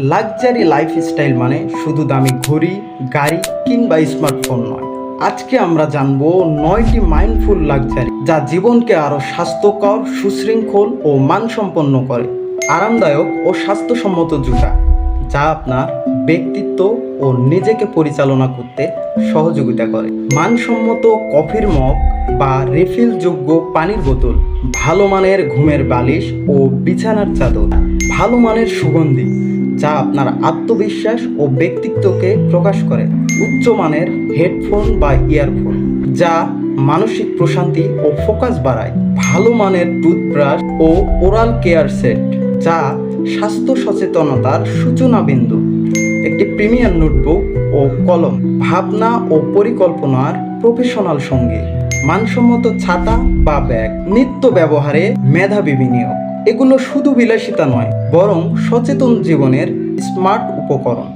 Luxury lifestyle মানে শুধু দামি ঘড়ি, গাড়ি কিংবা স্মার্টফোন নয়। আজকে আমরা জানবো 9টি মাইন্ডফুল লাক্সারি যা জীবনকে আরো স্বাস্থ্যকর, সুশৃঙ্খল ও মানসম্পন্ন করে। আরামদায়ক ও স্বাস্থ্যসম্মত জুতা যা আপনার ব্যক্তিত্ব ও নিজেকে পরিচালনা করতে সহযোগিতা করে। মানসম্মত কফির মগ বা রিফিলযোগ্য পানির বোতল, ভালো মানের ঘুমের বালিশ ও বিছানার চাদর, ভালো মানের সুগন্ধি যা আপনার আত্মবিশ্বাস ও ব্যক্তিত্বকে প্রকাশ করে। উচ্চমানের হেডফোন বা ইয়ারফোন যা মানসিক প্রশান্তি ও ফোকাস বাড়ায়। ভালো মানের টুথব্রাশ ও ওরাল কেয়ার সেট যা স্বাস্থ্য সচেতনতার সূচনা বিন্দু। একটি প্রিমিয়াম নোটবুক ও কলম, ভাবনা ও পরিকল্পনার প্রফেশনাল সঙ্গী। মানসম্মত ছাতা বা ব্যাগ, নিত্য ব্যবহারে মেধাবী বিনিয়োগ। এগুলো শুধু বিলাসিতা নয়, বরং সচেতন জীবনের স্মার্ট উপকরণ।